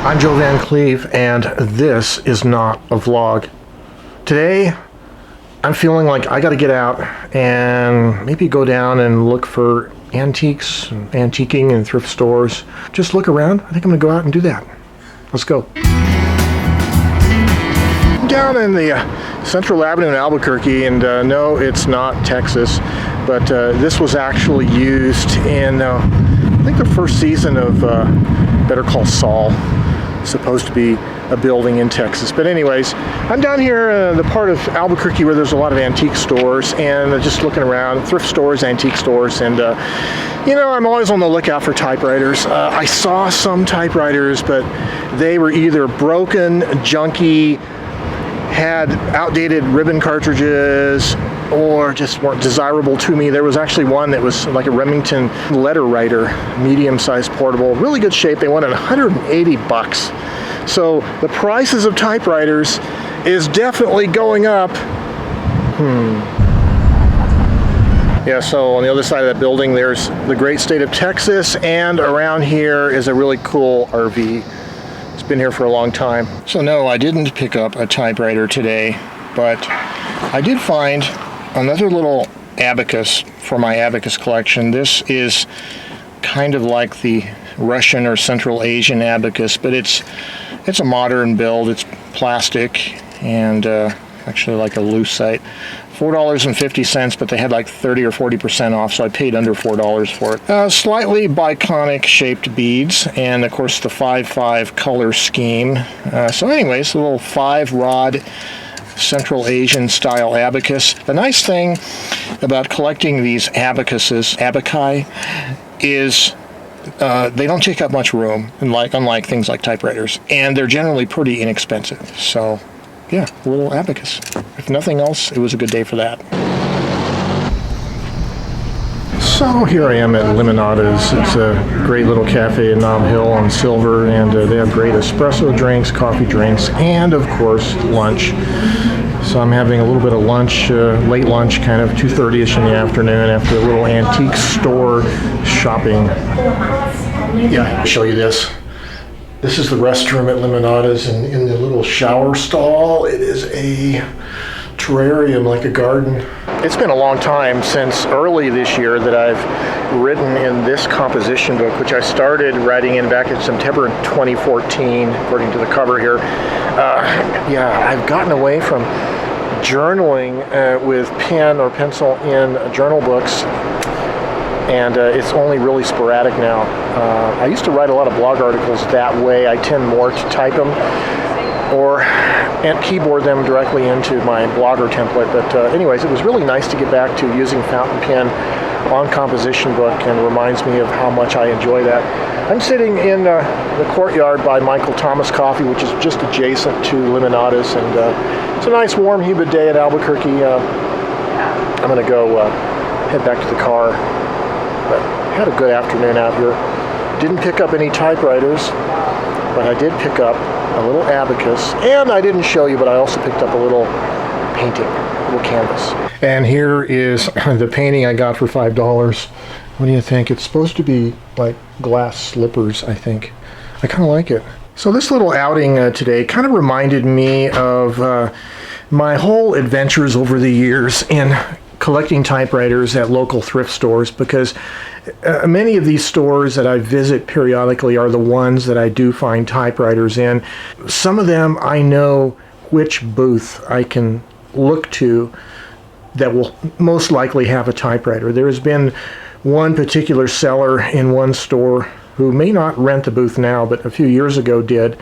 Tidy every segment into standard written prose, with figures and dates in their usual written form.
I'm Joe Van Cleve, and this is not a vlog. Today, I'm feeling like I gotta get out and maybe go down and look for antiques, antiquing in thrift stores. Just look around. I think I'm gonna go out and do that. Let's go. I'm down in the Central Avenue in Albuquerque, and no, it's not Texas, but this was actually used in, I think, the first season of Better Call Saul. It's supposed to be a building in Texas. But anyways, I'm down here in the part of Albuquerque where there's a lot of antique stores, and just looking around, thrift stores, antique stores, and you know, I'm always on the lookout for typewriters. I saw some typewriters, but they were either broken, junky, had outdated ribbon cartridges, or just weren't desirable to me. There was actually one that was like a Remington letter writer, medium-sized portable, really good shape. They wanted $180. So the prices of typewriters is definitely going up. Yeah, so on the other side of that building, there's the great state of Texas, and around here is a really cool RV. It's been here for a long time. So no, I didn't pick up a typewriter today, but I did find another little abacus for my abacus collection. This is kind of like the Russian or Central Asian abacus, but it's a modern build. It's plastic and actually like a lucite. $4.50, but they had like 30 or 40% off, so I paid under $4 for it. Slightly biconic shaped beads, and of course the 5-5 color scheme. So anyways, a little 5-rod Central Asian style abacus. The nice thing about collecting these abacuses, abaci, is they don't take up much room, unlike things like typewriters, and they're generally pretty inexpensive. So yeah, a little abacus. If nothing else, it was a good day for that. So here I am at Limonada's. It's a great little cafe in Nob Hill on Silver, and they have great espresso drinks, coffee drinks, and of course lunch. So I'm having a little bit of lunch, late lunch, kind of 2:30ish in the afternoon after a little antique store shopping. Yeah, I'll show you this. This is the restroom at Limonada's, and in the little shower stall, it is a terrarium, like a garden. It's been a long time, since early this year, that I've written in this composition book, which I started writing in back in September 2014, according to the cover here. Yeah, I've gotten away from journaling with pen or pencil in journal books, and it's only really sporadic now. I used to write a lot of blog articles that way. I tend more to type them and keyboard them directly into my Blogger template. But anyways, it was really nice to get back to using fountain pen on composition book, and reminds me of how much I enjoy that. I'm sitting in the courtyard by Michael Thomas Coffee, which is just adjacent to Limonada's, and it's a nice, warm, humid day in Albuquerque. I'm going to go head back to the car. But had a good afternoon out here. Didn't pick up any typewriters, but I did pick up a little abacus, and I didn't show you, but I also picked up a little painting, a little canvas. And here is the painting I got for $5. What do you think? It's supposed to be like glass slippers, I think. I kind of like it. So this little outing today kind of reminded me of my whole adventures over the years in collecting typewriters at local thrift stores, because many of these stores that I visit periodically are the ones that I do find typewriters in. Some of them I know which booth I can look to that will most likely have a typewriter. There has been one particular seller in one store who may not rent the booth now, but a few years ago did,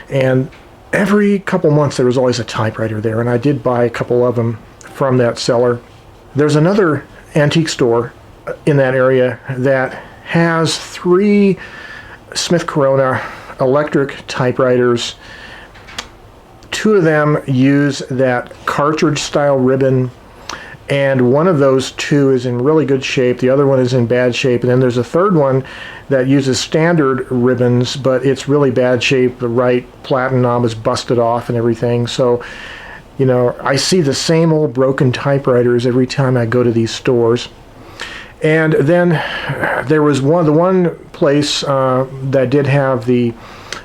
and every couple months there was always a typewriter there, and I did buy a couple of them from that seller. There's another antique store in that area that has 3 Smith Corona electric typewriters. 2 of them use that cartridge style ribbon, and one of those 2 is in really good shape. The other one is in bad shape, and then there's a third one that uses standard ribbons, but it's really bad shape. The right platen knob is busted off and everything. So, you know, I see the same old broken typewriters every time I go to these stores. And then there was the one place that did have the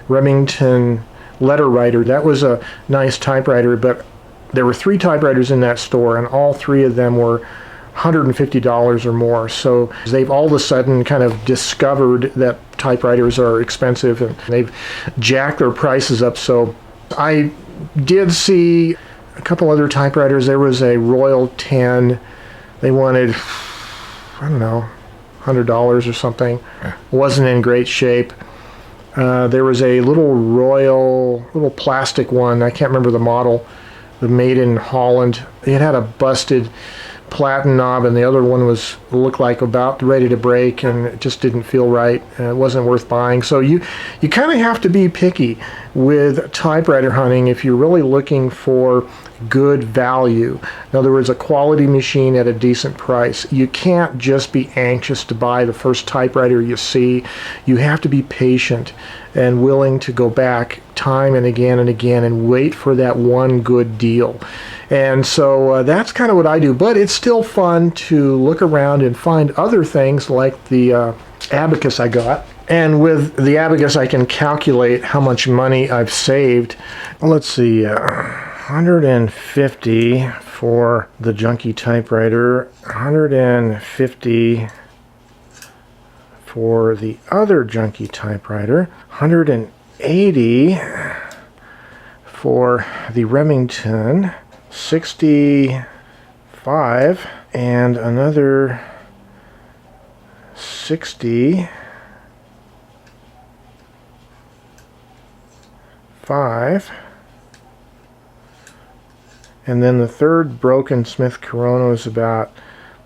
Remington letter writer. That was a nice typewriter, but there were 3 typewriters in that store, and all 3 of them were $150 or more. So they've all of a sudden kind of discovered that typewriters are expensive, and they've jacked their prices up. So I did see a couple other typewriters. There was a Royal 10. They wanted, I don't know, $100 or something. Wasn't in great shape. There was a little Royal, little plastic one. I can't remember the model. The made in Holland. It had a busted platen knob, and the other one looked like about ready to break, and it just didn't feel right. It wasn't worth buying. So you kind of have to be picky with typewriter hunting if you're really looking for good value. In other words, a quality machine at a decent price. You can't just be anxious to buy the first typewriter you see. You have to be patient and willing to go back time and again and wait for that one good deal. And so that's kind of what I do. But it's still fun to look around and find other things like the abacus I got. And with the abacus, I can calculate how much money I've saved. Let's see, 150 for the junky typewriter, 150 for the other junky typewriter, 180 for the Remington, 65, and another 65. And then the third broken Smith Corona was about,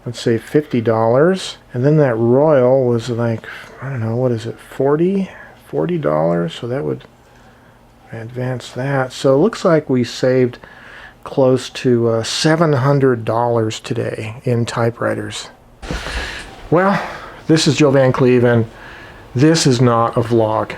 let's say, $50. And then that Royal was like, I don't know, what is it, $40? So that would advance that. So it looks like we saved close to $700 today in typewriters. Well, this is Joe Van Cleve, and this is not a vlog.